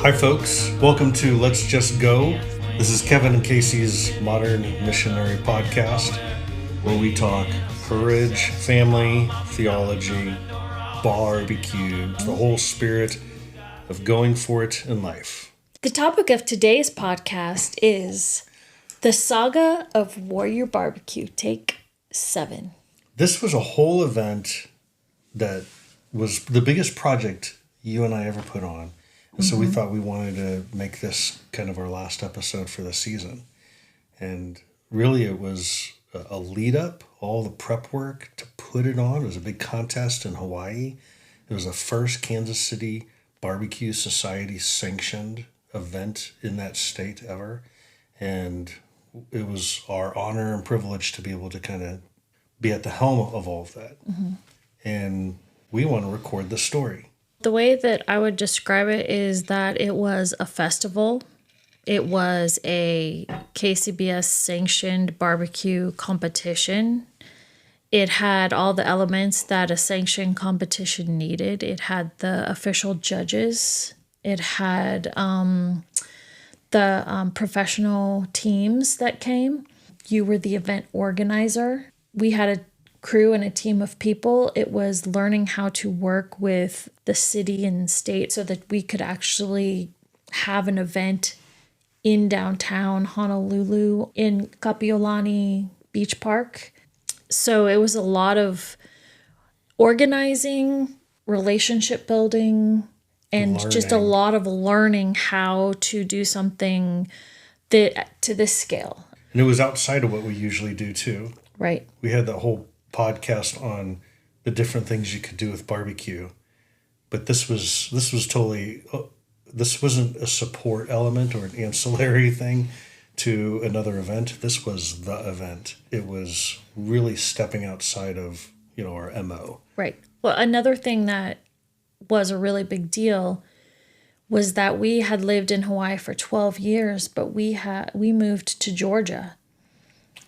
Hi folks, welcome to Let's Just Go. This is Kevin and Casey's Modern Missionary Podcast, where we talk courage, family, theology, barbecue, the whole spirit of going for it in life. The topic of today's podcast is the saga of Warrior Barbecue, Take 7. This was a whole event that was the biggest project you and I ever put on. And so we thought we wanted to make this kind of our last episode for the season. And really it was a lead up, all the prep work to put it on. It was a big contest in Hawaii. It was the first Kansas City Barbecue Society sanctioned event in that state ever. And it was our honor and privilege to be able to kind of be at the helm of all of that. And we want to record the story. The way that I would describe it is that it was a festival. It was a KCBS sanctioned barbecue competition. It had all the elements that a sanctioned competition needed. It had the official judges. It had the professional teams that came. You were the event organizer. We had a crew and a team of people. It was learning how to work with the city and state so that we could actually have an event in downtown Honolulu in Kapiolani Beach Park. So it was a lot of organizing, relationship building, and just a lot of learning how to do something that to this scale. And it was outside of what we usually do too. Right. We had the whole podcast on the different things you could do with barbecue, but this was totally this wasn't a support element or an ancillary thing to another event. This was the event. It was really stepping outside of our MO. Right. Well, another thing that was a really big deal was that we had lived in Hawaii for 12 years, but we moved to Georgia.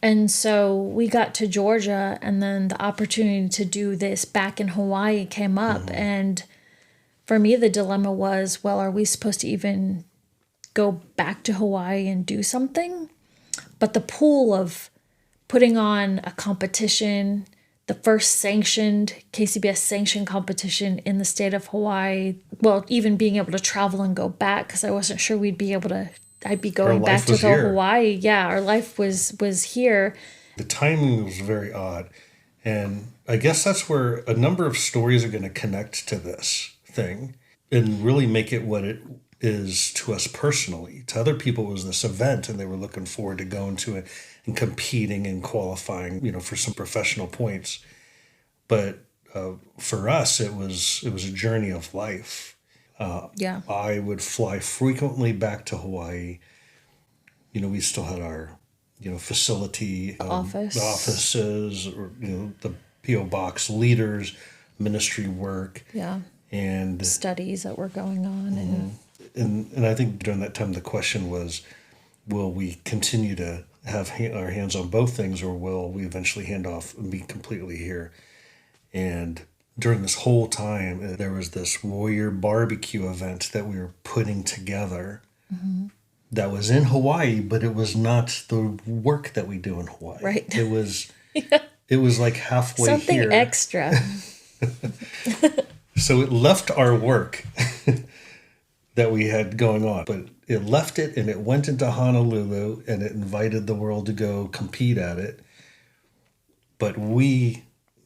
And so we got to Georgia, and then the opportunity to do this back in Hawaii came up. And for me, the dilemma was, well, are we supposed to even go back to Hawaii and do something? But the pool of putting on a competition, the first sanctioned, KCBS sanctioned competition in the state of Hawaii, well, even being able to travel and go back, because I wasn't sure I'd be going back to Hawaii. Yeah, our life was here. The timing was very odd. And I guess that's where a number of stories are going to connect to this thing and really make it what it is to us personally. To other people, it was this event, and they were looking forward to going to it and competing and qualifying, for some professional points. But for us, it was a journey of life. I would fly frequently back to Hawaii. We still had our, facility, offices, or, the P.O. box leaders, ministry work. Yeah. And studies that were going on. And I think during that time, the question was, will we continue to have our hands on both things, or will we eventually hand off and be completely here? And during this whole time, there was this Warrior Barbecue event that we were putting together that was in Hawaii, but it was not the work that we do in Hawaii. Right. It was it was like halfway something here. Extra. So it left our work that we had going on, but it left it and it went into Honolulu and it invited the world to go compete at it. But we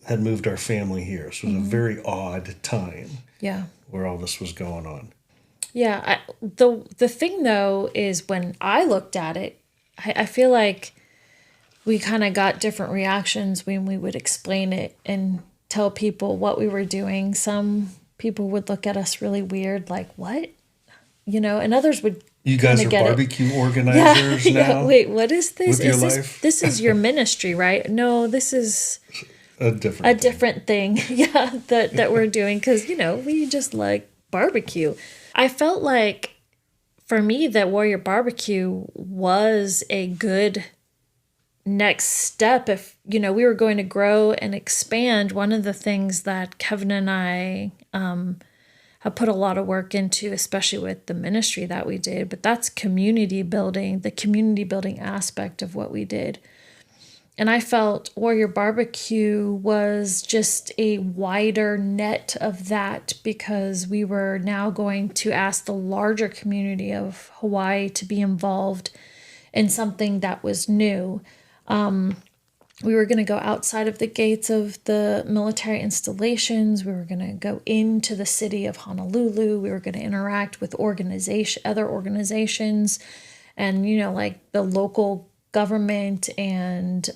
had moved our family here. So it was a very odd time. Yeah. Where all this was going on. Yeah. The thing, though, is when I looked at it, I feel like we kind of got different reactions when we would explain it and tell people what we were doing. Some people would look at us really weird, like, what? And others would. You guys are barbecue organizers now? Yeah. Wait, what is this? With your life? This is your ministry, right? No, this is a different thing. Yeah, that we're doing because, we just like barbecue. I felt like for me that Warrior Barbecue was a good next step. If, we were going to grow and expand, one of the things that Kevin and I have put a lot of work into, especially with the ministry that we did. But that's community building, the community building aspect of what we did. And I felt Warrior Barbecue was just a wider net of that, because we were now going to ask the larger community of Hawaii to be involved in something that was new. We were going to go outside of the gates of the military installations. We were going to go into the city of Honolulu. We were going to interact with other organizations, and, like the local government and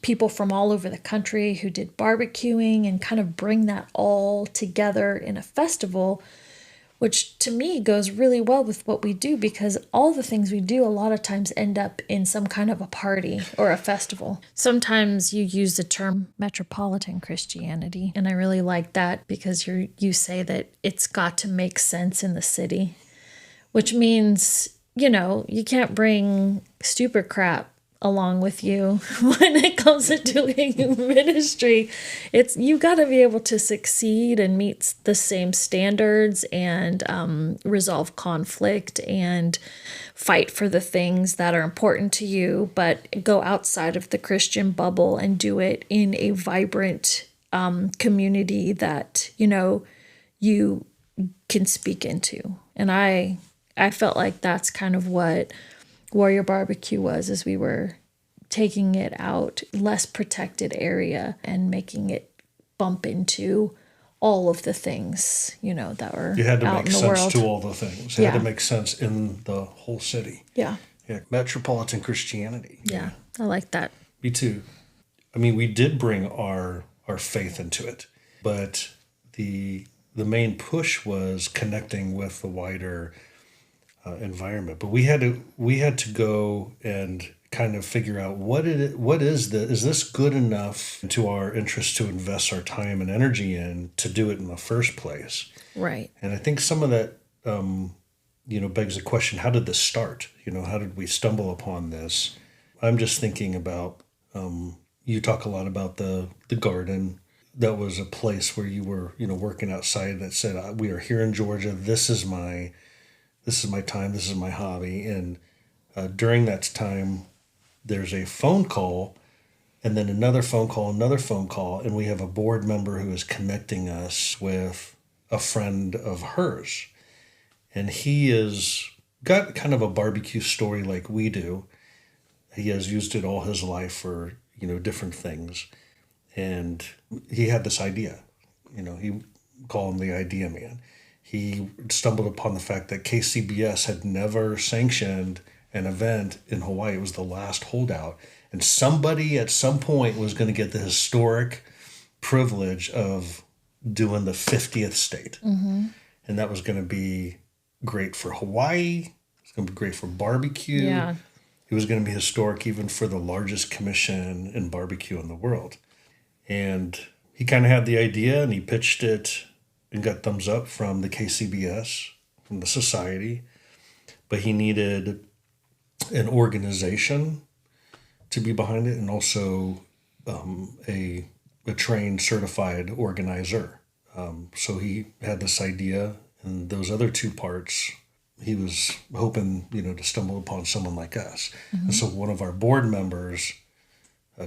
people from all over the country who did barbecuing, and kind of bring that all together in a festival, which to me goes really well with what we do, because all the things we do a lot of times end up in some kind of a party or a festival. Sometimes you use the term metropolitan Christianity, and I really like that, because you say that it's got to make sense in the city, which means, you can't bring stupid crap along with you when it comes to doing ministry. You got to be able to succeed and meet the same standards, and resolve conflict and fight for the things that are important to you, but go outside of the Christian bubble and do it in a vibrant community that you can speak into. And I felt like that's kind of what Warrior Barbecue was, as we were taking it out, less protected area, and making it bump into all of the things, that were You had to out make in the sense world. to all the things. It had to make sense in the whole city. Yeah. Yeah, metropolitan Christianity. Yeah. I like that. Me too. I mean, we did bring our faith into it, but the main push was connecting with the wider environment. But we had to go and kind of figure out is this good enough to our interest to invest our time and energy in, to do it in the first place. Right. And I think some of that begs the question, how did this start? How did we stumble upon this? I'm just thinking about you talk a lot about the garden. That was a place where you were working outside, that said, we are here in Georgia, this is my time, this is my hobby. And during that time, there's a phone call, and then another phone call, and we have a board member who is connecting us with a friend of hers. And he has got kind of a barbecue story like we do. He has used it all his life for, different things. And he had this idea, he called him the idea man. He stumbled upon the fact that KCBS had never sanctioned an event in Hawaii. It was the last holdout. And somebody at some point was going to get the historic privilege of doing the 50th state. Mm-hmm. And that was going to be great for Hawaii. It's going to be great for barbecue. Yeah. It was going to be historic even for the largest commission in barbecue in the world. And he kind of had the idea, and he pitched it and got thumbs up from the KCBS, from the society. But he needed an organization to be behind it, and also a trained, certified organizer. So he had this idea, and those other two parts, he was hoping, to stumble upon someone like us. Mm-hmm. And so one of our board members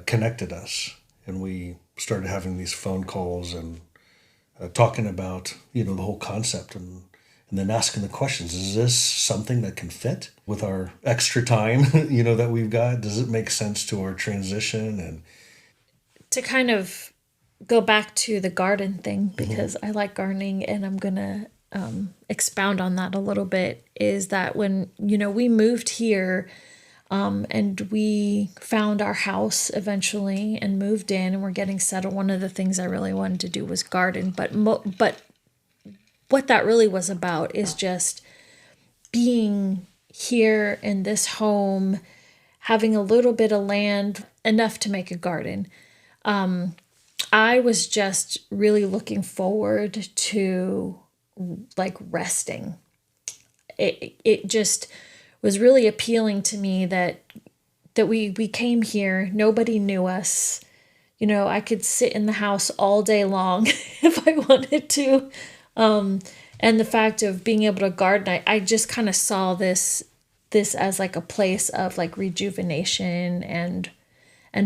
connected us, and we started having these phone calls and talking about, the whole concept, and then asking the questions. Is this something that can fit with our extra time, that we've got? Does it make sense to our transition? And to kind of go back to the garden thing, because I like gardening, and I'm going to expound on that a little bit, is that when, we moved here, and we found our house eventually and moved in, and we're getting settled, one of the things I really wanted to do was garden. But what that really was about is just being here in this home, having a little bit of land, enough to make a garden. I was just really looking forward to resting. It just was really appealing to me that we came here, nobody knew us. I could sit in the house all day long if I wanted to. And And the fact of being able to garden, I just kind of saw this as like a place of like rejuvenation and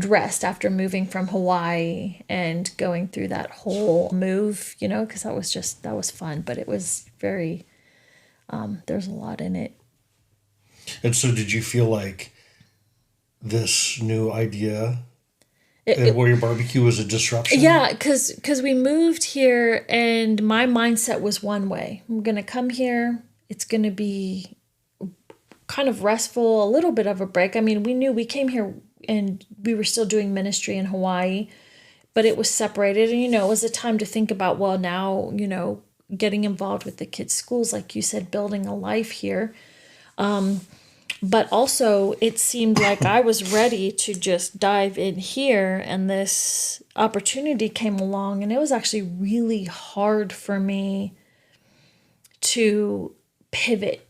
rest after moving from Hawaii and going through that whole move, because that was fun, but it was very, there's a lot in it. And so did you feel like this new idea Warrior Barbecue was a disruption? Yeah, because we moved here and my mindset was one way. I'm going to come here. It's going to be kind of restful, a little bit of a break. I mean, we knew we came here and we were still doing ministry in Hawaii, but it was separated. And, it was a time to think about, well, now, getting involved with the kids' schools, like you said, building a life here. But also it seemed like I was ready to just dive in here, and this opportunity came along, and it was actually really hard for me to pivot,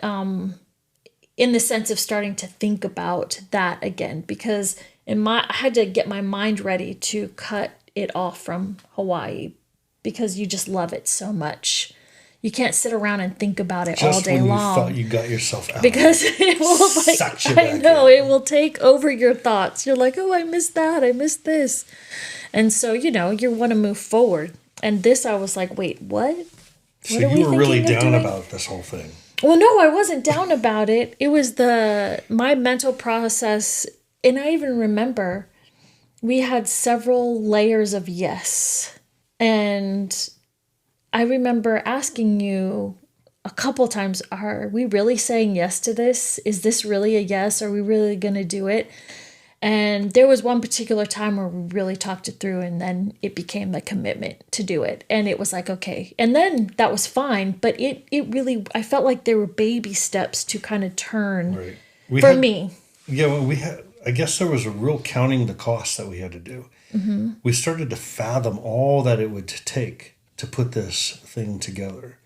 in the sense of starting to think about that again, because I had to get my mind ready to cut it off from Hawaii, because you just love it so much. You can't sit around and think about it all day long. Just when you thought you got yourself out. Because it will, it will take over your thoughts. You're like, oh, I missed that. I missed this. And so, you want to move forward. And this, I was like, wait, what? So you were really down about this whole thing. Well, no, I wasn't down about it. It was my mental process. And I even remember we had several layers of yes. And I remember asking you a couple times, are we really saying yes to this? Is this really a yes? Are we really going to do it? And there was one particular time where we really talked it through, and then it became the commitment to do it. And it was like, okay. And then that was fine. But it really, I felt like there were baby steps to kind of turn for me. Yeah, well, I guess there was a real counting the cost that we had to do. Mm-hmm. We started to fathom all that it would take to put this thing together.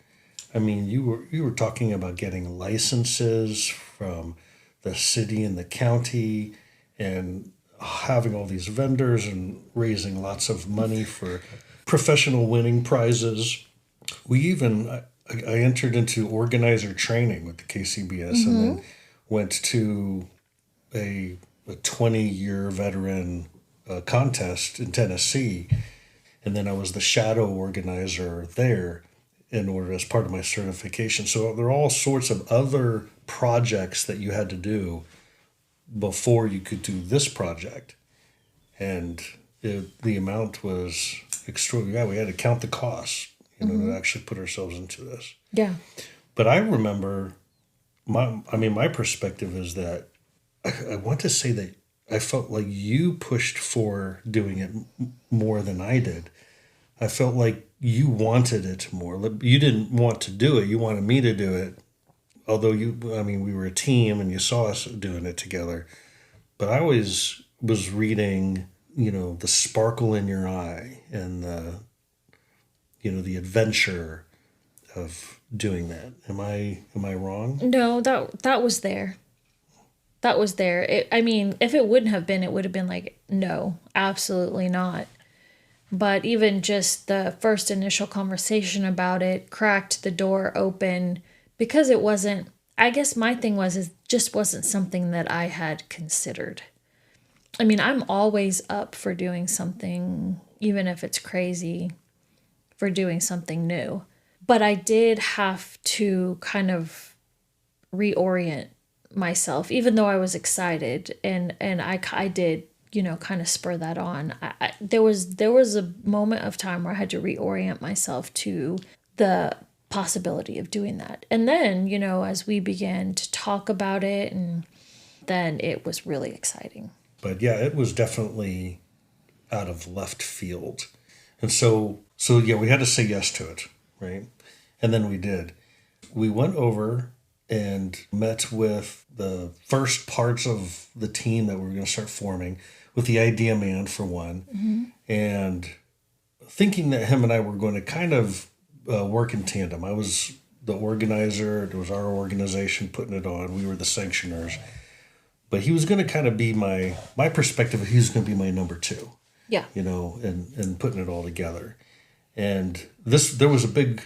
I mean, you were talking about getting licenses from the city and the county and having all these vendors and raising lots of money for professional winning prizes. We even, I entered into organizer training with the KCBS, and then went to a 20-year veteran contest in Tennessee. And then I was the shadow organizer there as part of my certification. So there are all sorts of other projects that you had to do before you could do this project. And the amount was extraordinary. Yeah, we had to count the costs, to actually put ourselves into this. Yeah. But I remember, my perspective is that I want to say that I felt like you pushed for doing it more than I did. I felt like you wanted it more. You didn't want to do it. You wanted me to do it. Although we were a team and you saw us doing it together. But I always was reading, the sparkle in your eye and the adventure of doing that. Am I wrong? No, that was there. That was there. If it wouldn't have been, it would have been like, no, absolutely not. But even just the first initial conversation about it cracked the door open, because it wasn't, I guess my thing was, it just wasn't something that I had considered. I'm always up for doing something, even if it's crazy, for doing something new. But I did have to kind of reorient myself, even though I was excited, and I did, kind of spur that on. There was a moment of time where I had to reorient myself to the possibility of doing that. And then, as we began to talk about it, and then it was really exciting. But yeah, it was definitely out of left field. And so yeah, we had to say yes to it, right? And then we did. We went over and met with the first parts of the team that we were going to start forming, with the idea man for one, and thinking that him and I were going to kind of work in tandem. I was the organizer. It was our organization putting it on. We were the sanctioners. But he was going to kind of be my perspective. He was going to be my number two. Yeah. And putting it all together. And there was a big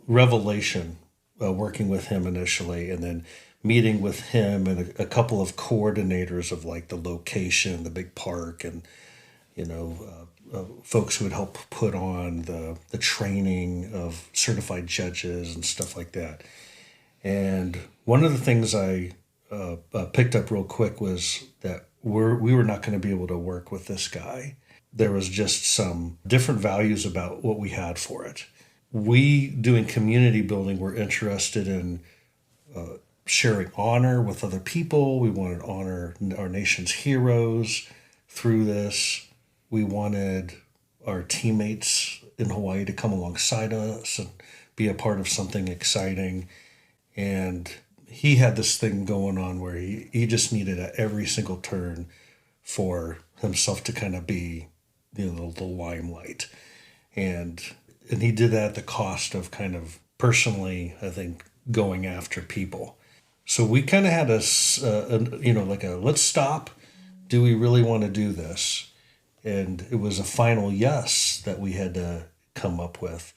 revelation working with him initially, and then meeting with him and a couple of coordinators of like the location, the big park, and folks who would help put on the training of certified judges and stuff like that. And one of the things I picked up real quick was that we were not going to be able to work with this guy. There was just some different values about what we had for it. We, doing community building, were interested in sharing honor with other people. We wanted to honor our nation's heroes through this. We wanted our teammates in Hawaii to come alongside us and be a part of something exciting. And he had this thing going on where he just needed at every single turn for himself to kind of be, the limelight. And he did that at the cost of kind of personally, I think, going after people. So we kind of had let's stop. Do we really want to do this? And it was a final yes that we had to come up with.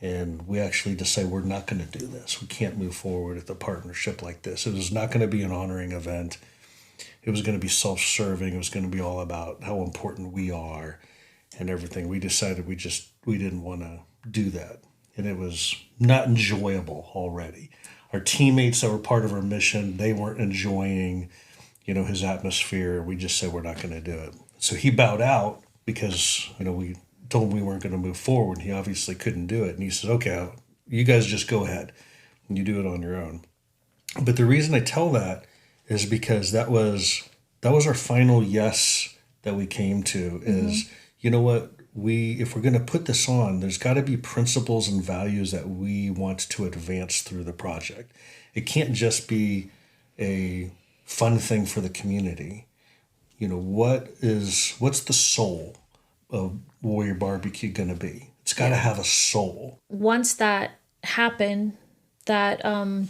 And we actually decided we're not going to do this. We can't move forward with a partnership like this. It was not going to be an honoring event. It was going to be self-serving. It was going to be all about how important we are and everything. We decided we didn't want to do that. And it was not enjoyable already. Our teammates that were part of our mission, they weren't enjoying, his atmosphere. We just said we're not going to do it. So he bowed out because, we told him we weren't going to move forward. He obviously couldn't do it. And he said, okay, you guys just go ahead and you do it on your own. But the reason I tell that is because that was our final yes that we came to is, you know what, if we're going to put this on, there's got to be principles and values that we want to advance through the project. It can't just be a fun thing for the community. What's the soul of Warrior Barbecue going to be? It's got to have a soul. Once that happened, that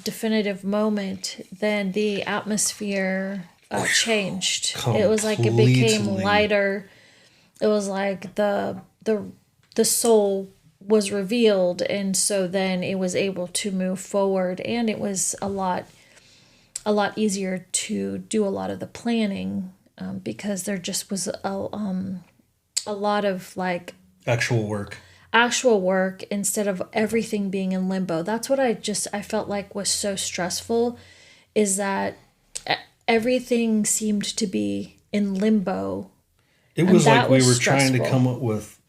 definitive moment, then the atmosphere changed. Completely. It was like it became lighter. It was like the soul was revealed, and so then it was able to move forward, and it was a lot easier to do a lot of the planning because there just was a lot of like actual work instead of everything being in limbo. That's what I felt like was so stressful, is that everything seemed to be in limbo. It was like we were trying to come up with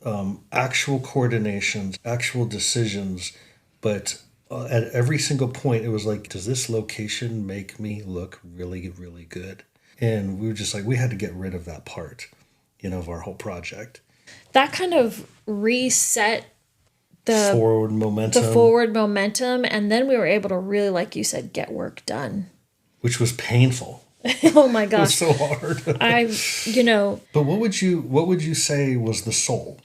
actual coordinations, actual decisions, but at every single point it was like, does this location make me look really, really good? And we were just like, we had to get rid of that part, of our whole project. That kind of reset the forward momentum, and then we were able to really, like you said, get work done. Which was painful. Oh my gosh. It was so hard. But what would you say was the soul?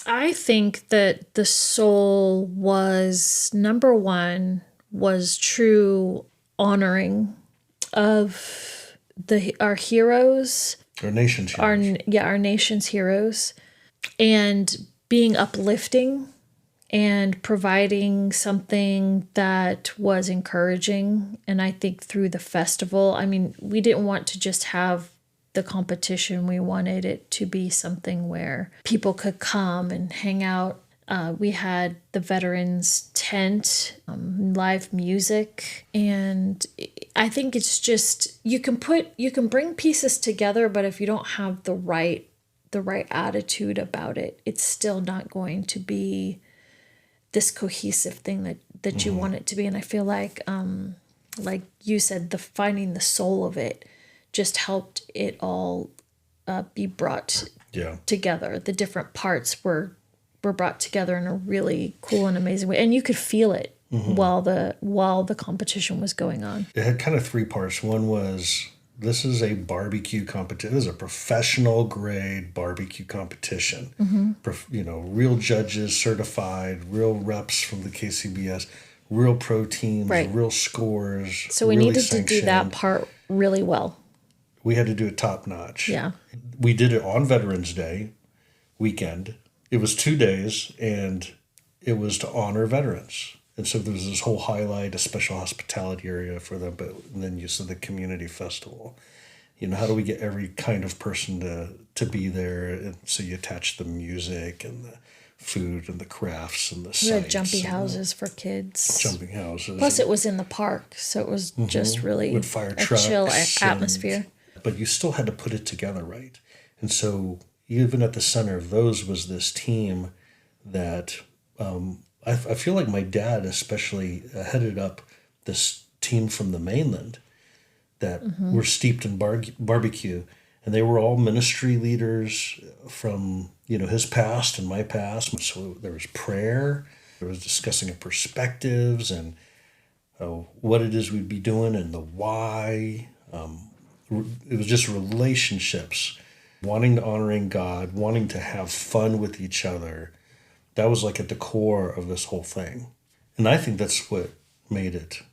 I think that the soul was, number one, was true honoring of our heroes. Our nation's heroes. Our nation's heroes. And being uplifting and providing something that was encouraging. And I think through the festival, we didn't want to just have the competition. We wanted it to be something where people could come and hang out. We had the veterans tent, live music, and I think it's just you can bring pieces together, but if you don't have the right attitude about it, it's still not going to be this cohesive thing that you want it to be. And I feel like you said, finding the soul of it just helped it all be brought together. The different parts were brought together in a really cool and amazing way, and you could feel it while the competition was going on. It had kind of three parts. One was, this is a barbecue competition. This is a professional grade barbecue competition. Real judges certified, real reps from the KCBS, real pro teams, real scores. So we needed to do that part really well. We had to do it top notch. Yeah. We did it on Veterans Day weekend. It was 2 days, and it was to honor veterans. And so there was this whole highlight, a special hospitality area for them, but then you said the community festival. How do we get every kind of person to be there? And so you attach the music and the food and the crafts and the We had sights. jumpy houses for kids. Jumping houses. Plus, it was in the park, so it was just really with fire a trucks chill and- atmosphere. But you still had to put it together right. And so even at the center of those was this team that I feel like my dad especially headed up this team from the mainland that were steeped in barbecue. And they were all ministry leaders from, his past and my past. So there was prayer. There was discussing of perspectives and what it is we'd be doing and the why. It was just relationships, wanting to honoring God, wanting to have fun with each other. That was like at the core of this whole thing. And I think that's what made it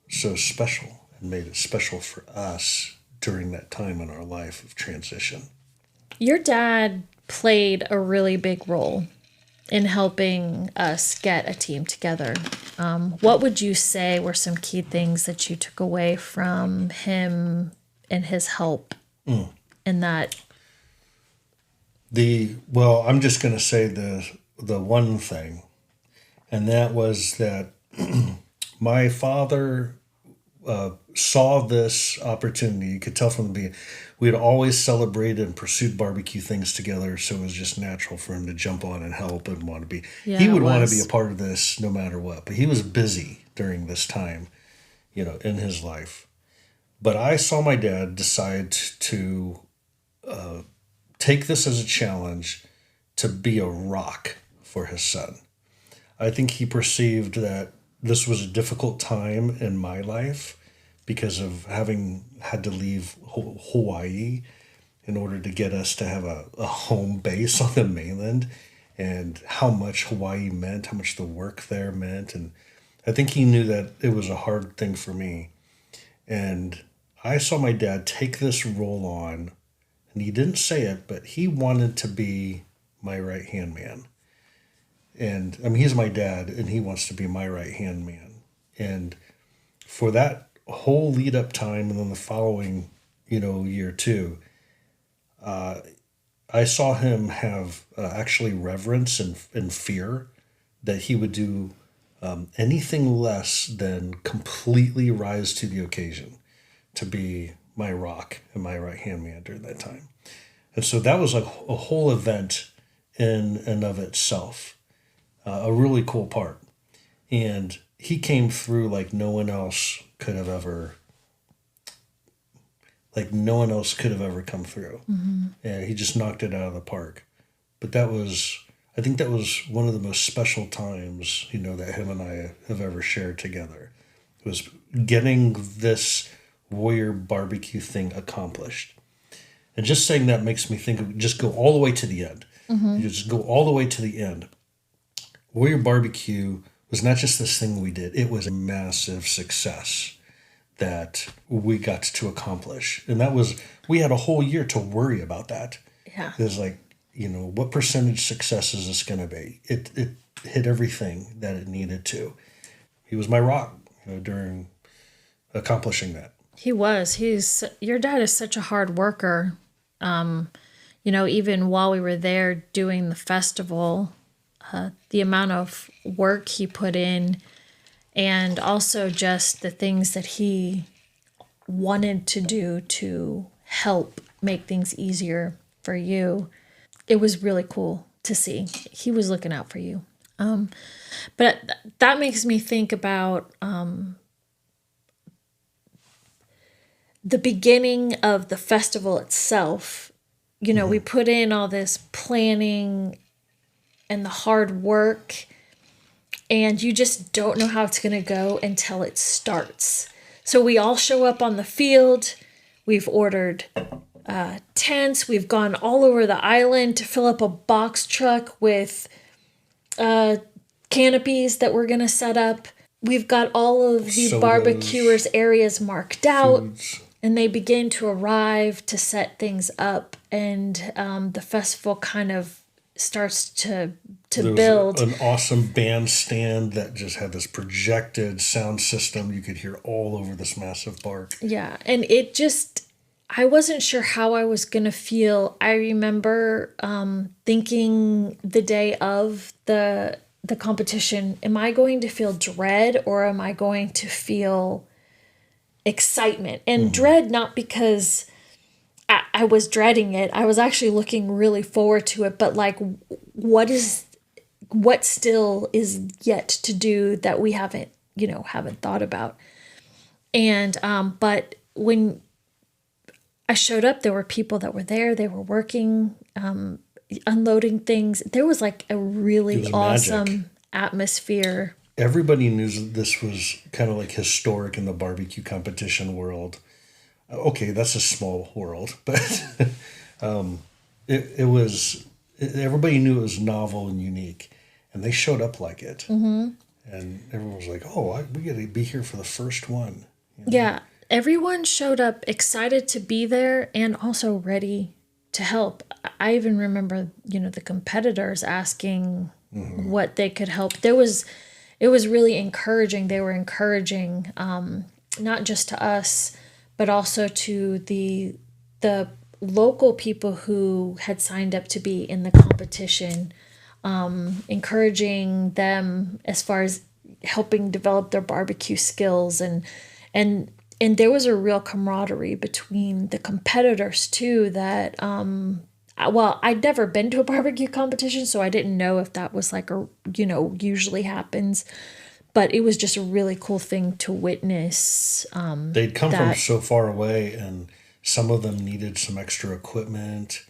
so special and made it special for us during that time in our life of transition. Your dad played a really big role in helping us get a team together. What would you say were some key things that you took away from him and his help in that? I'm just going to say the one thing, and that was that my father saw this opportunity. You could tell from the beginning. We had always celebrated and pursued barbecue things together, so it was just natural for him to jump on and help and want to be. Yeah, he would it want was. to be a part of this no matter what, but he was busy during this time, in his life. But I saw my dad decide to take this as a challenge to be a rock for his son. I think he perceived that this was a difficult time in my life because of having had to leave Hawaii in order to get us to have a home base on the mainland, and how much Hawaii meant, how much the work there meant. And I think he knew that it was a hard thing for me. And I saw my dad take this role on, and he didn't say it, but he wanted to be my right-hand man. And I mean, he's my dad, and he wants to be my right-hand man. And for that whole lead-up time, and then the following, year too, I saw him have actually reverence and fear that he would do anything less than completely rise to the occasion to be my rock and my right-hand man during that time. And so that was a whole event in and of itself, a really cool part. And he came through like no one else could have ever come through. And he just knocked it out of the park. But I think that was one of the most special times, that him and I have ever shared together. It was getting this Warrior barbecue thing accomplished. And just saying that makes me think of just go all the way to the end. You just go all the way to the end. Warrior barbecue was not just this thing we did. It was a massive success that we got to accomplish. And we had a whole year to worry about that. Yeah. It was like, what percentage success is this going to be? It hit everything that it needed to. He was my rock, during accomplishing that. He was. Your dad is such a hard worker. Even while we were there doing the festival, the amount of work he put in, and also just the things that he wanted to do to help make things easier for you. It was really cool to see. He was looking out for you. But that makes me think about the beginning of the festival itself. We put in all this planning and the hard work, and you just don't know how it's going to go until it starts. So we all show up on the field. We've ordered tents. We've gone all over the island to fill up a box truck with canopies that we're going to set up. We've got all of the Sodas, barbecuers' areas marked out. foods. And they begin to arrive to set things up. And the festival kind of starts to There was build. an awesome bandstand that just had this projected sound system you could hear all over this massive park. Yeah, and it just, I wasn't sure how I was going to feel. I remember thinking the day of the competition, am I going to feel dread or am I going to feel excitement? And dread, not because I was dreading it. I was actually looking really forward to it, but like what still is yet to do that we haven't thought about. And but when I showed up, there were people that were there. They were working, unloading things. There was like a really was awesome magic. atmosphere. Everybody knew that this was kind of like historic in the barbecue competition world. Okay, that's a small world, but it was, everybody knew it was novel and unique, and they showed up like it. Mm-hmm. And everyone was like, oh, we got to be here for the first one. Yeah, everyone showed up excited to be there and also ready to help. I even remember, the competitors asking what they could help. It was really encouraging. They were encouraging, not just to us, but also to the local people who had signed up to be in the competition, encouraging them as far as helping develop their barbecue skills, and there was a real camaraderie between the competitors too. That well, I'd never been to a barbecue competition, so I didn't know if that was like usually happens. But it was just a really cool thing to witness. They'd come from That so far away, and some of them needed some extra equipment,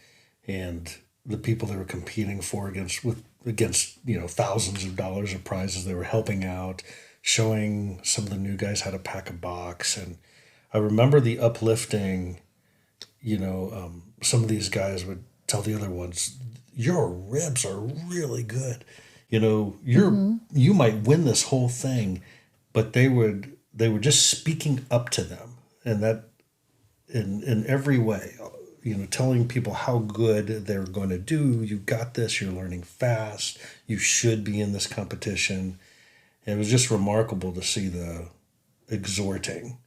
and the people they were competing for against thousands of dollars of prizes, they were helping out, showing some of the new guys how to pack a box. And I remember the uplifting. Some of these guys would tell the other ones, "Your ribs are really good. You might win this whole thing," but they were just speaking up to them, and that in every way, telling people how good they're going to do. You got this. You're learning fast. You should be in this competition. And it was just remarkable to see the exhorting.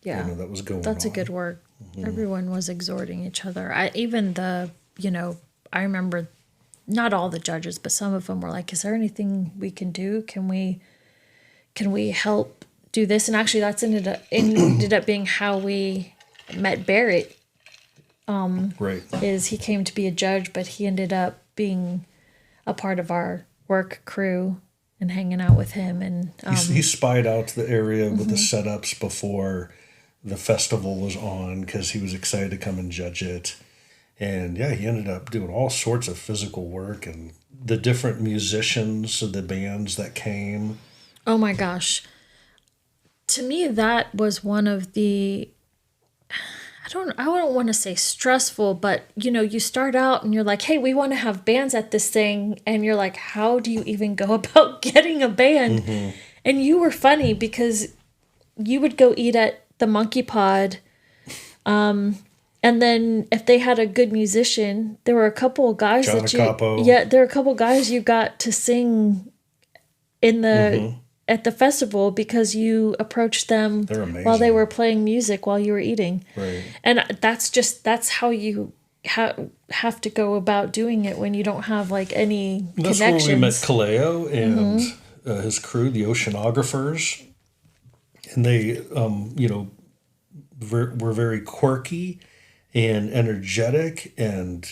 yeah, That was going that's a on. good word. Everyone was exhorting each other. I remember not all the judges, but some of them were like, "Is there anything we can do? Can we help do this?" And actually, that's ended up being how we met Barrett. Right. Is he came to be a judge, but he ended up being a part of our work crew and hanging out with him. And He spied out the area with the setups before the festival was on because he was excited to come and judge it. And yeah, he ended up doing all sorts of physical work, and the different musicians of the bands that came. oh my gosh, to me that was one of the, I don't want to say stressful, but you start out and you're like, hey, we want to have bands at this thing. And you're like, how do you even go about getting a band? And you were funny because you would go eat at the Monkey Pod. And then if they had a good musician, there were a couple of guys John Acapo. there were a couple of guys you got to sing in the, at the festival because you approached them They're amazing. while they were playing music while you were eating. Right. And that's how you have to go about doing it when you don't have like any That's connections. where we met Kaleo and his crew, the oceanographers. And they, were very quirky and energetic and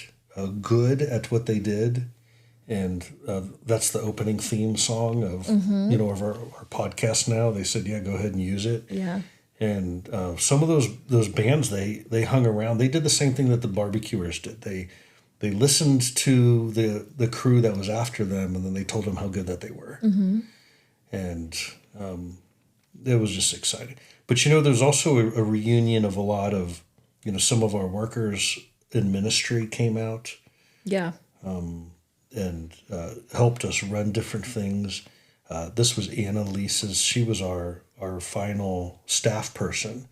good at what they did. And that's the opening theme song of of our podcast now. They said, yeah, go ahead and use it. Yeah. And some of those bands, they hung around. They did the same thing that the barbecuers did. They listened to the crew that was after them, and then they told them how good that they were. And it was just exciting. But there's also a reunion of a lot of some of our workers in ministry came out. Yeah. And helped us run different things. This was Annalise's. She was our final staff person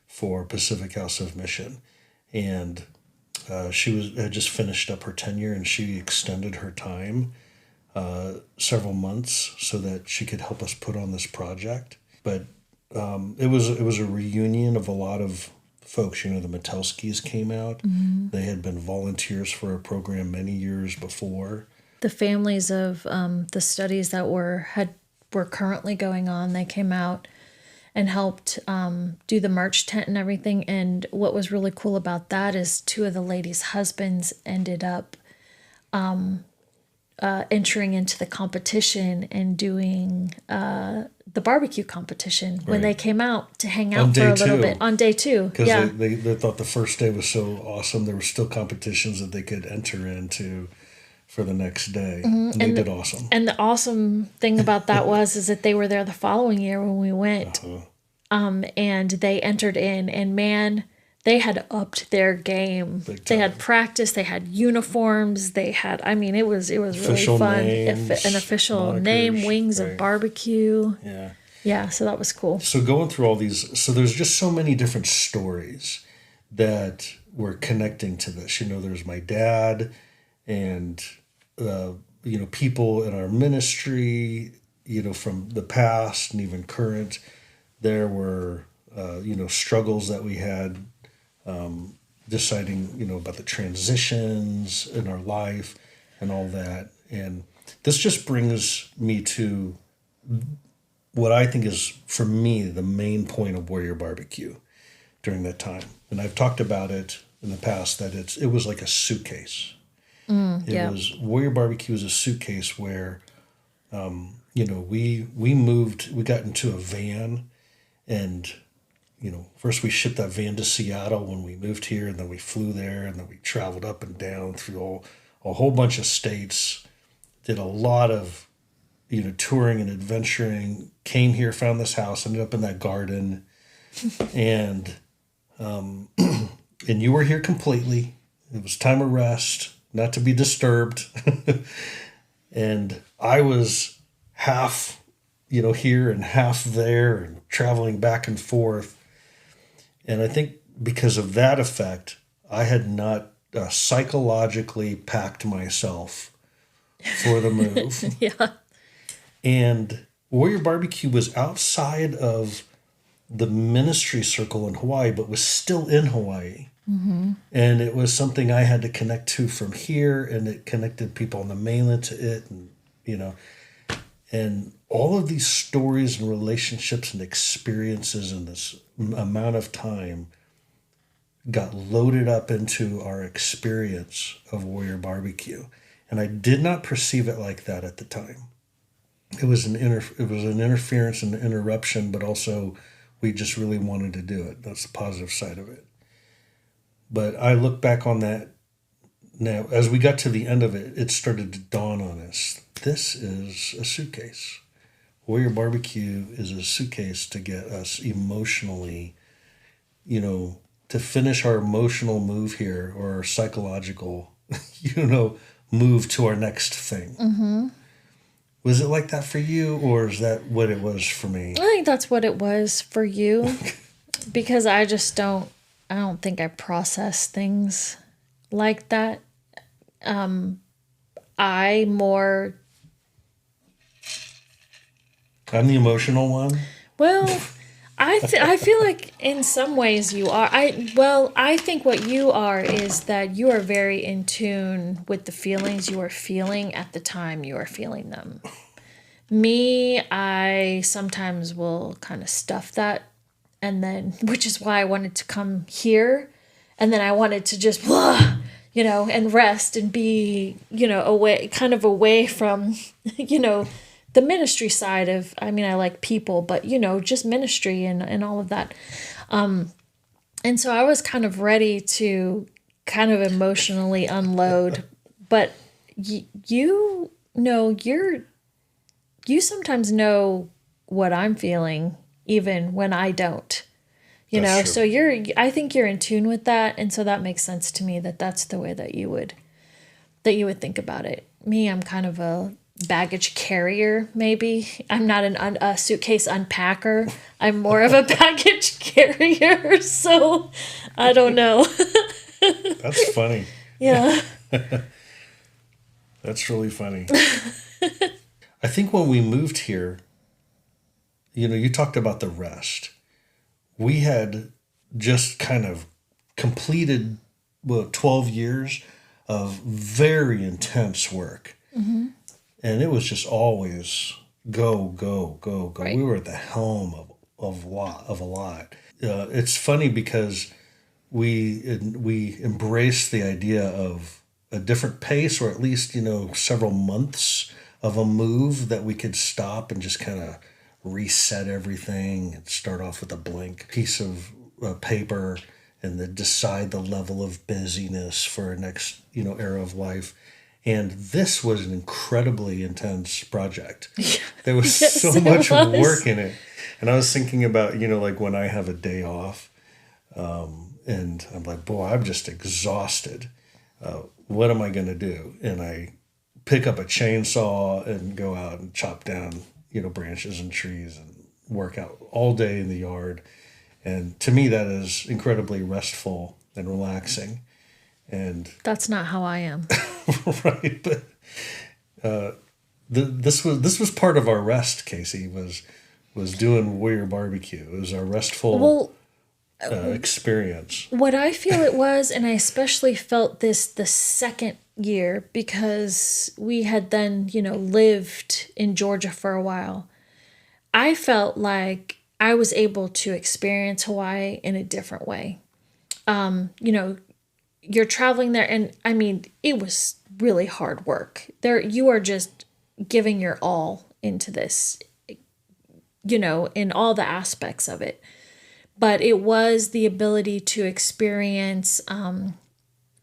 for Pacific House of Mission. And Had just finished up her tenure, and she extended her time several months so that she could help us put on this project. But it was a reunion of a lot of folks. The Metelskis came out. Mm-hmm. They had been volunteers for a program many years before. The families of the studies that were currently going on, they came out and helped do the merch tent and everything. And what was really cool about that is two of the ladies' husbands ended up entering into the competition and doing the barbecue competition when they came out to hang out for a little bit on day 2. Because they thought the first day was so awesome. There were still competitions that they could enter into for the next day. Mm-hmm. And they did awesome. And the awesome thing about that is that they were there the following year when we went. And they entered in, and man, they had upped their game. They had practice, they had uniforms, it was really fun. An official monikers, name, Wings of Barbecue. Yeah, so that was cool. So going through all these, so there's just so many different stories that were connecting to this. There's my dad and people in our ministry, from the past and even current. There were, struggles that we had deciding, about the transitions in our life and all that. And this just brings me to what I think is, for me, the main point of Warrior Barbecue during that time. And I've talked about it in the past, that it was like a suitcase. Warrior Barbecue was a suitcase where, we got into a van, and, first we shipped that van to Seattle when we moved here, and then we flew there, and then we traveled up and down through a whole bunch of states, did a lot of, touring and adventuring, came here, found this house, ended up in that garden, and you were here completely. It was time of rest, not to be disturbed. And I was half, here and half there, and traveling back and forth. And I think because of that effect, I had not psychologically packed myself for the move. Yeah. And Warrior Barbecue was outside of the ministry circle in Hawaii, but was still in Hawaii. Mm-hmm. And it was something I had to connect to from here, and it connected people on the mainland to it, and and all of these stories and relationships and experiences in this amount of time got loaded up into our experience of Warrior Barbecue. And I did not perceive it like that at the time. It was an interference and an interruption, but also we just really wanted to do it. That's the positive side of it. But I look back on that now, as we got to the end of it, it started to dawn on us. This is a suitcase. Warrior Barbecue is a suitcase to get us emotionally, to finish our emotional move here, or our psychological, move to our next thing. Mm-hmm. Was it like that for you, or is that what it was for me? I think that's what it was for you, because I don't think I process things like that. I'm the emotional one. Well, I feel like in some ways you are. I think what you are is that you are very in tune with the feelings you are feeling at the time you are feeling them. Me, I sometimes will kind of stuff that, and then, which is why I wanted to come here, and then I wanted to just, and rest and be, away from, the ministry side of, I like people, but, just ministry and all of that. And so I was kind of ready to kind of emotionally unload, but you sometimes know what I'm feeling even when I don't, That's true. So I think you're in tune with that. And so that makes sense to me that's the way that you would think about it. Me, I'm kind of a baggage carrier, maybe. I'm not a suitcase unpacker. I'm more of a baggage carrier. So I don't know. That's funny. Yeah. That's really funny. I think when we moved here, you talked about the rest. We had just kind of completed 12 years of very intense work. Mm-hmm. And it was just always go, go, go, go. Right. We were at the helm of a lot. It's funny because we embraced the idea of a different pace, or at least several months of a move that we could stop and just kind of reset everything and start off with a blank piece of paper and then decide the level of busyness for our next era of life. And this was an incredibly intense project. There was Yes, so it much was. work in it. And I was thinking about, like when I have a day off, and I'm like, boy, I'm just exhausted. What am I going to do? And I pick up a chainsaw and go out and chop down, branches and trees and work out all day in the yard. And to me, that is incredibly restful and relaxing. And That's not how I am. right, but this was part of our rest. Casey was doing Warrior Barbecue. It was our restful Well, experience. what I feel it was, and I especially felt this the second year because we had then, lived in Georgia for a while. I felt like I was able to experience Hawaii in a different way. You're traveling there, and I mean, it was really hard work. There, you are just giving your all into this, in all the aspects of it. But it was the ability to experience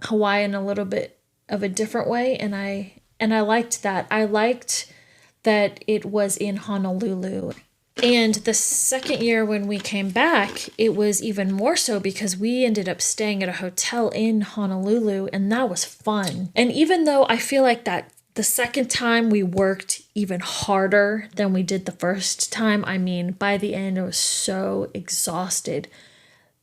Hawaii in a little bit of a different way, and I liked that. I liked that it was in Honolulu. And the second year when we came back, it was even more so because we ended up staying at a hotel in Honolulu, and that was fun. And even though I feel like that the second time we worked even harder than we did the first time, I mean, by the end I was so exhausted.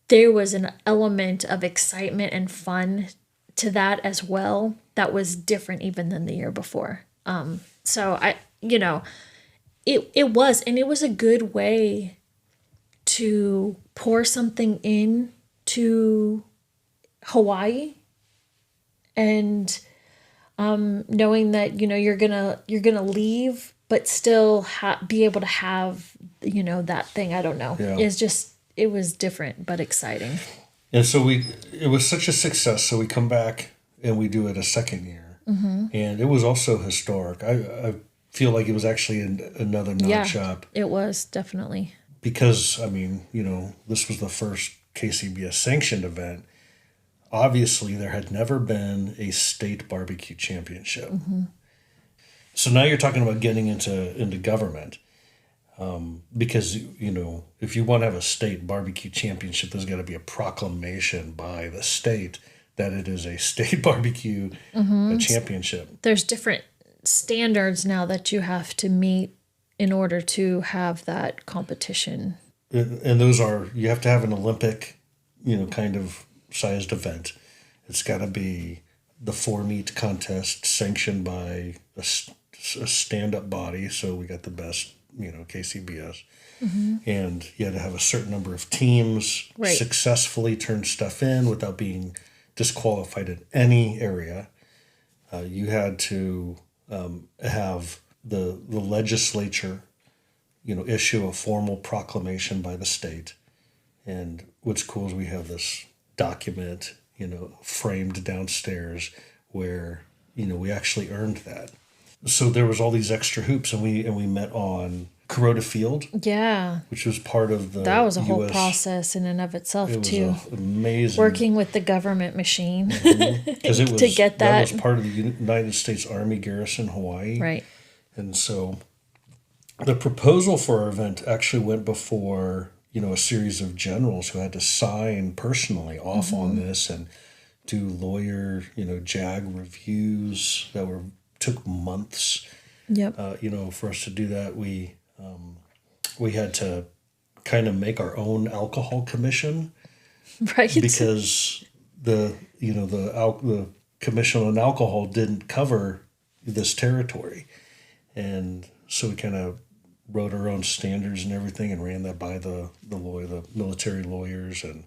There was an element of excitement and fun to that as well that was different even than the year before. So it was, and it was a good way to pour something in to Hawaii, and knowing that you're gonna leave, but still be able to have that thing. I don't know. Yeah. It was different but exciting. And so it was such a success. So we come back and we do it a second year, and it was also historic. I feel like it was actually another notch up. It was definitely. Because, this was the first KCBS sanctioned event. Obviously, there had never been a State BBQ Championship. Mm-hmm. So now you're talking about getting into government. Because, if you want to have a State BBQ Championship, there's got to be a proclamation by the state that it is a State BBQ championship. There's different standards now that you have to meet in order to have that competition. And those are, you have to have an Olympic, kind of sized event. It's got to be the 4-meet contest sanctioned by a stand-up body. So we got the best, KCBS. And you had to have a certain number of teams successfully turn stuff in without being disqualified in any area. You had to have the legislature, issue a formal proclamation by the state. And what's cool is we have this document, framed downstairs where, we actually earned that. So there was all these extra hoops, and we met on Kuroda Field. Yeah. Which was part of the That was a whole US process in and of itself, it was too. Amazing. Working with the government machine Because it was, to get that. was part of the United States Army garrison, Hawaii. Right. And so the proposal for our event actually went before, a series of generals who had to sign personally off on this and do lawyer, JAG reviews that took months. Yep. For us to do that, we had to kind of make our own alcohol commission. Right. Because the Commission on Alcohol didn't cover this territory, and so we kind of wrote our own standards and everything, and ran that by the military lawyers, and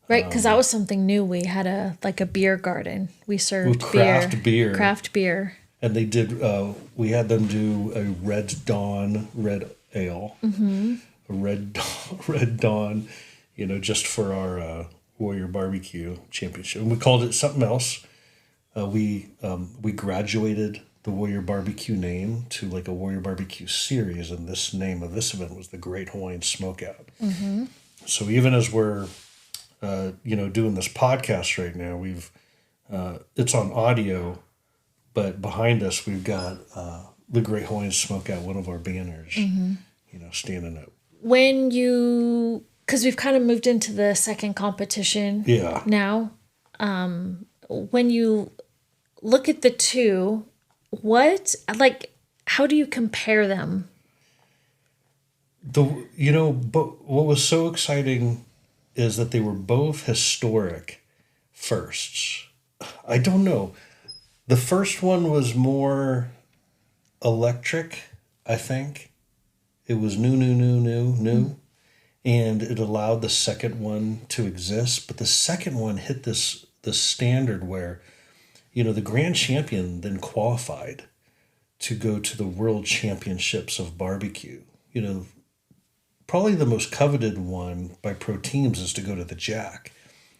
Right, because that was something new. We had a beer garden. We served craft beer. And they did. We had them do a Red Dawn red ale, a Red Dawn, just for our Warrior Barbecue Championship, and we called it something else. We graduated the Warrior Barbecue name to like a Warrior Barbecue series, and this name of this event was the Great Hawaiian Smokeout. So even as we're doing this podcast right now, it's on audio, but behind us we've got the Great Hawaiian Smokeout, one of our banners, standing up. Because we've kind of moved into the second competition now. When you look at the two, how do you compare them? But what was so exciting is that they were both historic firsts. I don't know. The first one was more electric, I think. It was new. And it allowed the second one to exist. But the second one hit this standard where, the grand champion then qualified to go to the World Championships of Barbecue. Probably the most coveted one by pro teams is to go to the Jack.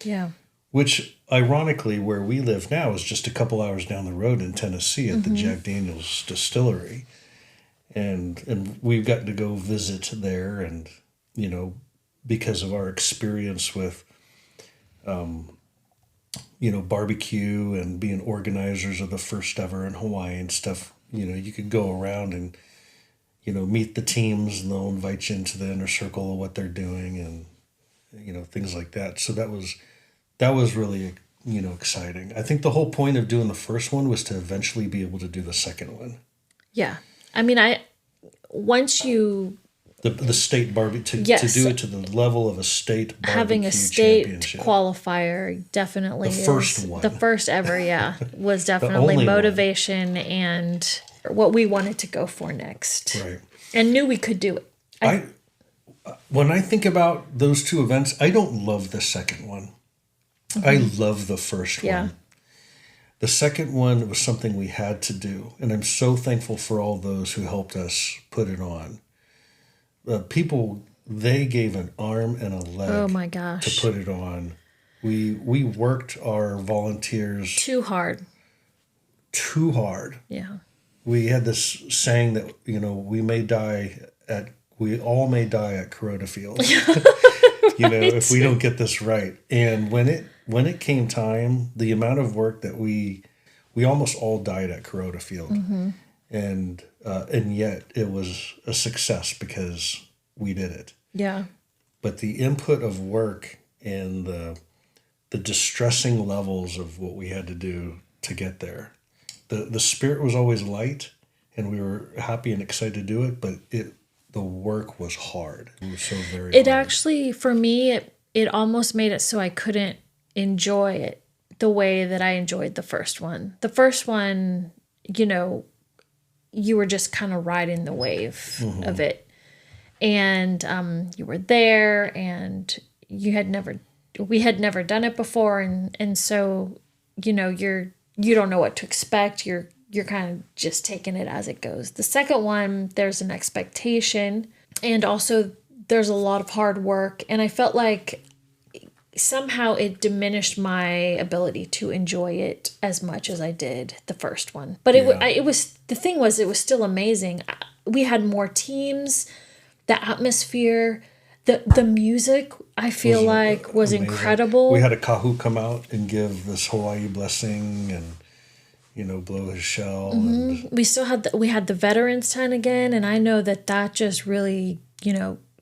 Yeah. Which, ironically, where we live now is just a couple hours down the road in Tennessee at the Jack Daniel's distillery. And we've gotten to go visit there, and, because of our experience with, barbecue and being organizers of the first ever in Hawaii and stuff, you could go around and, meet the teams, and they'll invite you into the inner circle of what they're doing, and, things like that. So that was really, exciting. I think the whole point of doing the first one was to eventually be able to do the second one. Yeah. I mean, once you... The state barbecue, to do it to the level of a state barbecue having a state championship. Qualifier definitely The first one. The first ever, was definitely motivation and what we wanted to go for next. Right. And knew we could do it. When I think about those two events, I don't love the second one. I love the first one. The second one was something we had to do, and I'm so thankful for all those who helped us put it on. People, they gave an arm and a leg oh my gosh. to put it on. We worked our volunteers too hard. Yeah. We had this saying that, we all may die at Kuroda Field. If we don't get this right. And when it came time, the amount of work that we almost all died at Kuroda Field. And yet it was a success because we did it. Yeah. But the input of work and the distressing levels of what we had to do to get there. The spirit was always light, and we were happy and excited to do it, but the work was hard. It was so very hard. It actually, for me, it almost made it so I couldn't enjoy it the way that I enjoyed the first one. The first one, you were just kind of riding the wave of it. And you were there, and we had never done it before. And so, you don't know what to expect. You're kind of just taking it as it goes. The second one, there's an expectation, and also there's a lot of hard work. And I felt like somehow it diminished my ability to enjoy it as much as I did the first one. But it was still amazing. We had more teams, the atmosphere, the music, I feel like was amazing. Incredible. We had a kahu come out and give this Hawaii blessing and, blow his shell. And we still had the veterans tent again. And I know that just really,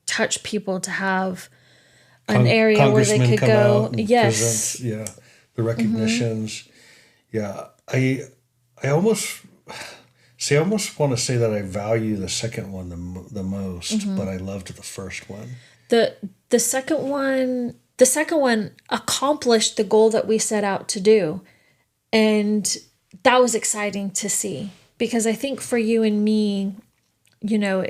touched people to have an area where they could go. Yes. Present, the recognitions. Yeah. I almost want to say that I value the second one the most, but I loved the first one. The second one, the second one accomplished the goal that we set out to do. And that was exciting to see, because I think for you and me, you know,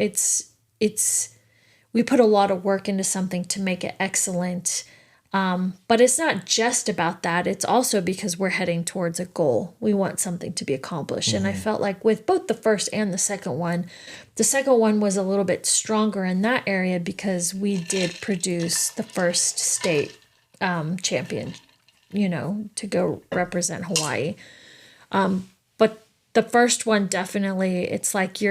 we put a lot of work into something to make it excellent. But it's not just about that. It's also because we're heading towards a goal. We want something to be accomplished. And I felt like with both the first and the second one was a little bit stronger in that area because we did produce the first state champion, you know, to go represent Hawaii. But the first one, definitely, it's like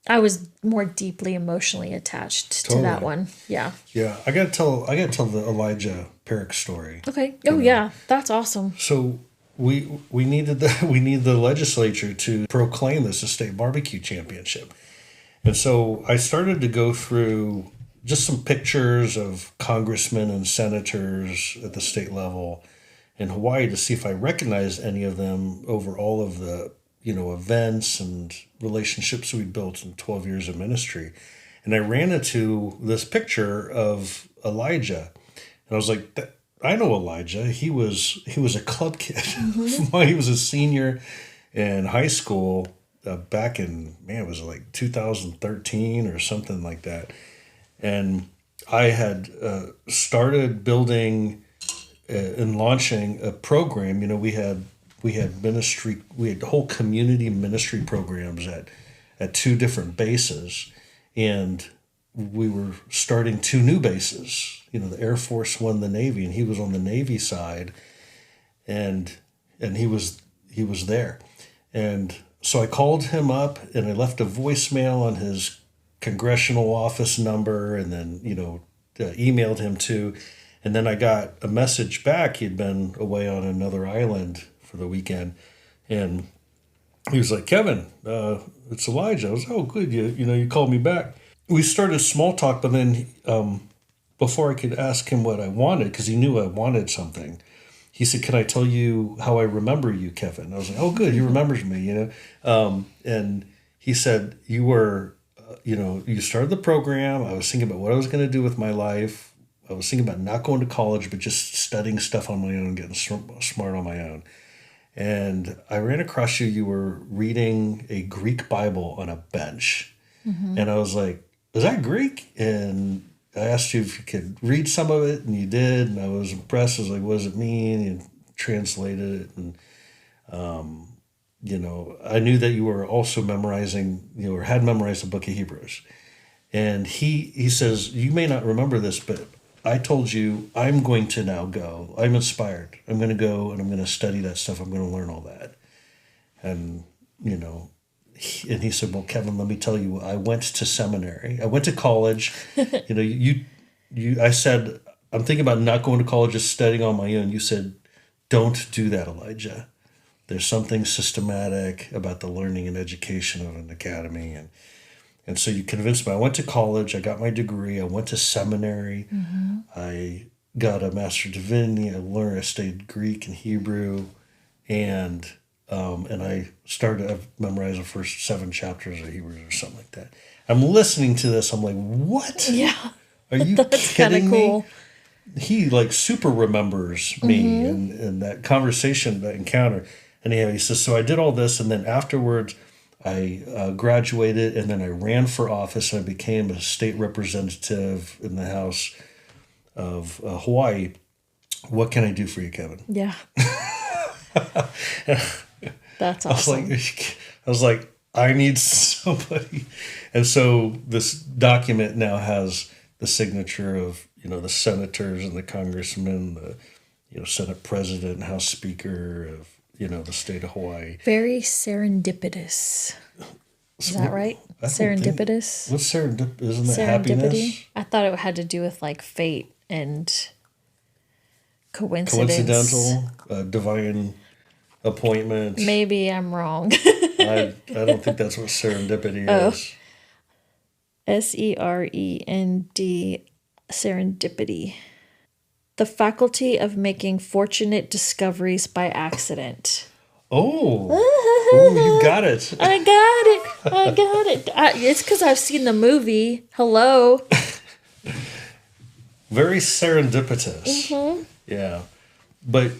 I was more deeply emotionally attached to that one. Yeah. Yeah. I gotta tell the Elijah Perrick story. Okay. Oh yeah. That's awesome. So we need the legislature to proclaim this a state barbecue championship. And so I started to go through just some pictures of congressmen and senators at the state level in Hawaii to see if I recognized any of them over all of the, you know, events and relationships we'd built in 12 years of ministry. And I ran into this picture of Elijah. And I was like, I know Elijah. He was a club kid. Mm-hmm. He was a senior in high school back in, it was like 2013 or something like that. And I had started building and launching a program. You know, we had ministry, we had whole community ministry programs at two different bases, and we were starting two new bases. You know, the Air Force won the Navy, and he was on the Navy side, and he was there. And so I called him up and I left a voicemail on his congressional office number, and then, you know, emailed him too. And then I got a message back. He'd been away on another island for the weekend, and he was like, "Kevin, it's Elijah." I was, "Oh, good. You called me back." We started small talk, but then before I could ask him what I wanted, because he knew I wanted something, he said, "Can I tell you how I remember you, Kevin?" I was like, "Oh, good. He remembers me, you know." And he said, "You were, you started the program. I was thinking about what I was going to do with my life. I was thinking about not going to college, but just studying stuff on my own, getting smart on my own. And I ran across you. You were reading a Greek Bible on a bench." Mm-hmm. And I was like, "Is that Greek?" And I asked you if you could read some of it, and you did. And I was impressed. I was like, "What does it mean?" And translated it. And, I knew that you were also memorizing, or had memorized the book of Hebrews. And he says, "You may not remember this, but I told you I'm going to now go. I'm inspired. I'm going to go and I'm going to study that stuff. I'm going to learn all that." And, and he said, "Well, Kevin, let me tell you, I went to seminary. I went to college." I said, "I'm thinking about not going to college, just studying on my own." You said, "Don't do that, Elijah. There's something systematic about the learning and education of an academy." And so you convinced me. I went to college. I got my degree. I went to seminary. Mm-hmm. I got a Master of Divinity. I studied Greek and Hebrew, and I've memorized the first 7 chapters of Hebrews or something like that. I'm listening to this. I'm like, "What? Yeah, are you that's kidding me?" Cool. He like super remembers me, mm-hmm. and that conversation, that encounter. Anyhow, he says, "So I did all this, and then afterwards I graduated, and then I ran for office, and I became a state representative in the House of Hawaii. What can I do for you, Kevin?" Yeah. That's awesome. I was like, I need somebody. And so this document now has the signature of, the senators and the congressmen, the, Senate president and House Speaker of, the state of Hawaii. Very serendipitous. Is that right? Serendipitous? What's serendipitous? Isn't that happiness? I thought it had to do with like fate and coincidence. Coincidental, divine appointment. Maybe I'm wrong. I don't think that's what serendipity is. SEREND, serendipity. The faculty of making fortunate discoveries by accident. Oh, you got it. I got it. It's because I've seen the movie. Hello. Very serendipitous. Yeah. But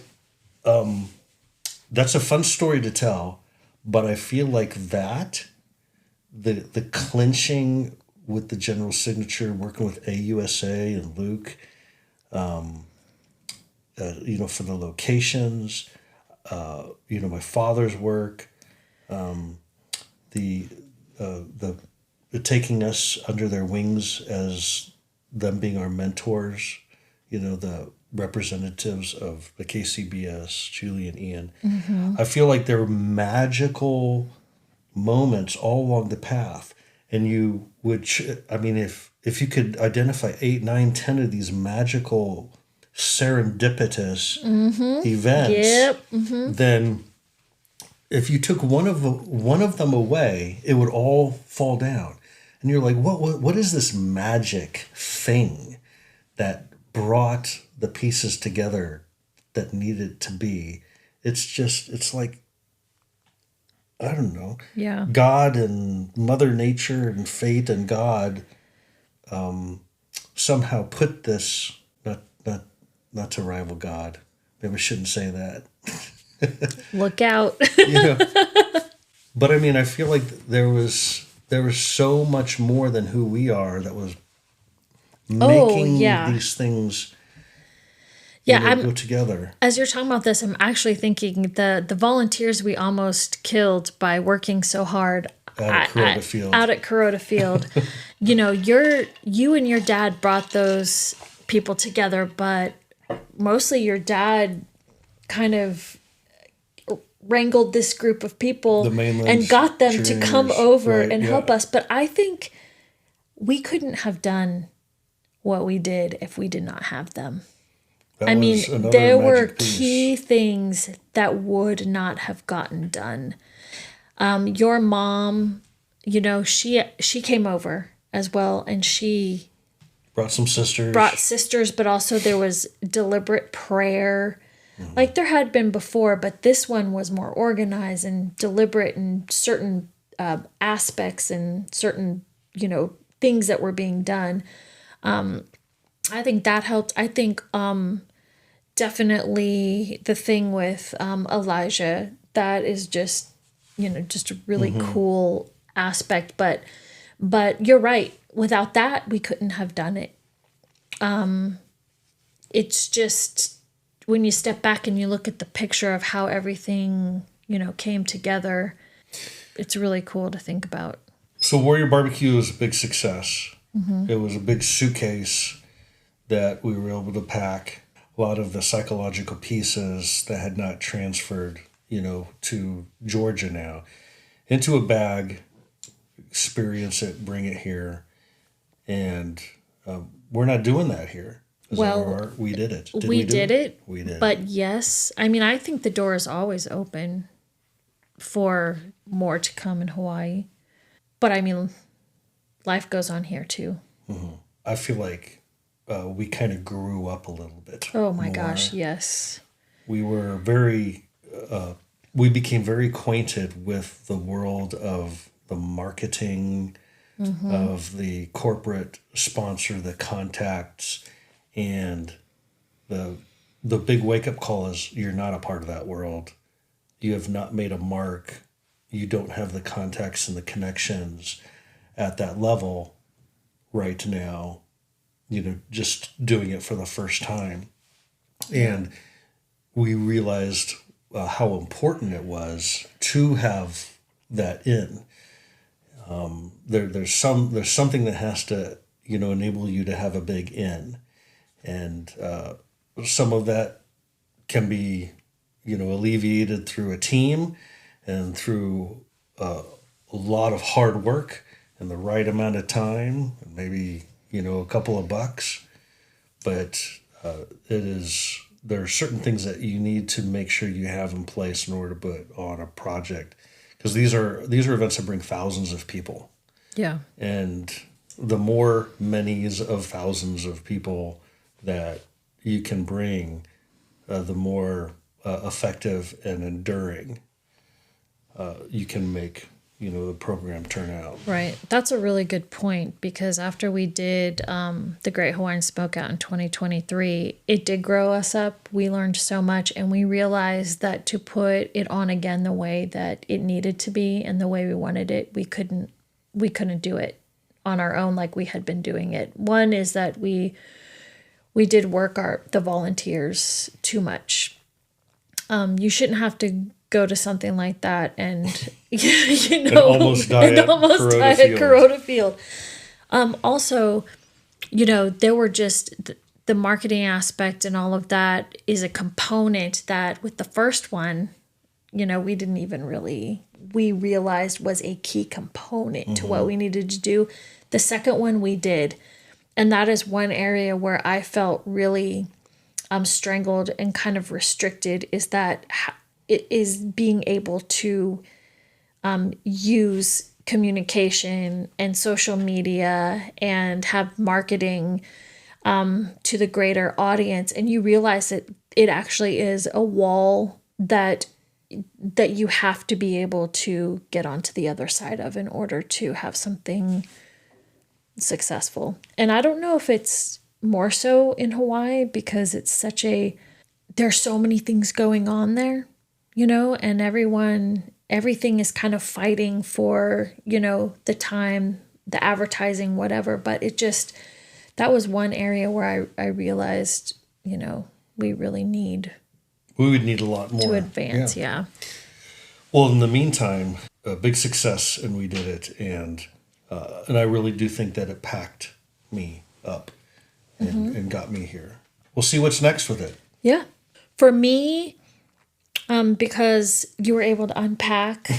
that's a fun story to tell. But I feel like the clinching with the general signature, working with AUSA and Luke, for the locations, my father's work, the the taking us under their wings as them being our mentors, the representatives of the KCBS, Julie and Ian. I feel like there were magical moments all along the path. And you would, if you could identify 8, 9, 10 of these magical serendipitous events, Yep. then if you took one of them away, it would all fall down. And you're like, what is this magic thing that brought the pieces together that needed to be? It's like, I don't know. Yeah. God and Mother Nature and fate and God somehow put this, not to rival God. Maybe I shouldn't say that. Look out. But I feel like there was so much more than who we are that was making these things go together. As you're talking about this, I'm actually thinking the volunteers we almost killed by working so hard Out at Kuroda Field. You and your dad brought those people together, but mostly your dad kind of wrangled this group of people and got them to come over and help us. But I think we couldn't have done what we did if we did not have them. There were key things that would not have gotten done. Your mom, she came over as well, and she brought sisters, but also there was deliberate prayer. Like there had been before, but this one was more organized and deliberate in certain aspects and certain, things that were being done. I think that helped. I think definitely the thing with Elijah, that is just a really cool aspect. But you're right. Without that, we couldn't have done it. It's just when you step back and you look at the picture of how everything, came together, it's really cool to think about. So Warrior Barbecue was a big success. It was a big suitcase that we were able to pack a lot of the psychological pieces that had not transferred, to Georgia now, into a bag, experience it, bring it here. And we're not doing that here. Well, we did it. We did it. We did. But yes, I think the door is always open for more to come in Hawaii. But life goes on here too. I feel like we kind of grew up a little bit. Oh my gosh, yes. We were we became very acquainted with the world of the marketing, of the corporate sponsor, the contacts, and the big wake-up call is you're not a part of that world. You have not made a mark. You don't have the contacts and the connections at that level right now, just doing it for the first time. And we realized how important it was to have that in. There's something that has to, enable you to have a big in. And some of that can be, alleviated through a team and through a lot of hard work and the right amount of time, and maybe, a couple of bucks. But there are certain things that you need to make sure you have in place in order to put on a project. Because these are events that bring thousands of people. Yeah. And the more many's of thousands of people that you can bring, the more effective and enduring you can make the program turn out. Right. That's a really good point, because after we did the Great Hawaiian Smokeout in 2023, it did grow us up. We learned so much, and we realized that to put it on again the way that it needed to be and the way we wanted it, we couldn't do it on our own like we had been doing it. One is that we did work the volunteers too much. You shouldn't have to go to something like that and almost die at Kuroda Field. Also, there were just the marketing aspect and all of that is a component that with the first one, we realized was a key component to what we needed to do. The second one we did, and that is one area where I felt really strangled and kind of restricted, is that it is being able to use communication and social media and have marketing to the greater audience. And you realize that it actually is a wall that you have to be able to get onto the other side of in order to have something successful. And I don't know if it's more so in Hawaii because it's there's so many things going on there, and everything is kind of fighting for, the time, the advertising, whatever. But that was one area where I realized, we would need a lot more to advance. Yeah. Well, in the meantime, a big success, and we did it. And I really do think that it packed me up and got me here. We'll see what's next with it. Yeah. For me, because you were able to unpack,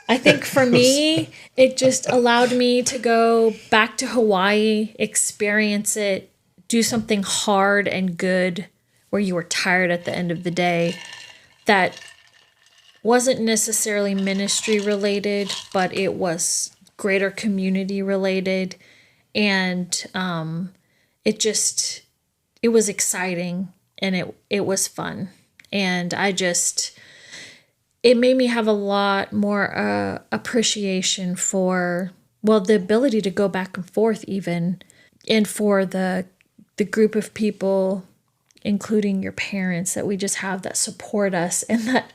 I think for me, it just allowed me to go back to Hawaii, experience it, do something hard and good where you were tired at the end of the day that wasn't necessarily ministry related, but it was greater community related. And it was exciting and it was fun. And it made me have a lot more appreciation for, the ability to go back and forth even, and for the group of people, including your parents, that we just have that support us and that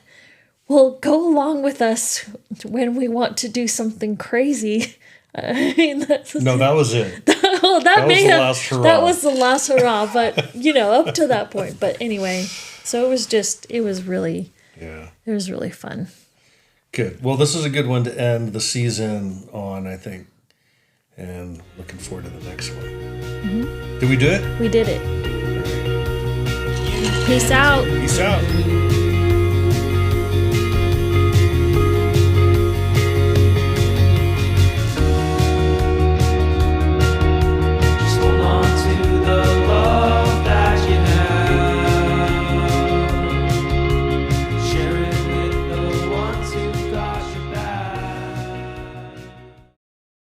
will go along with us when we want to do something crazy. That was it. That was the last hurrah, but up to that point. But anyway, so it was really fun. Good. Well, this is a good one to end the season on, I think, and looking forward to the next one. Did we do it? We did it. Peace out. Peace out.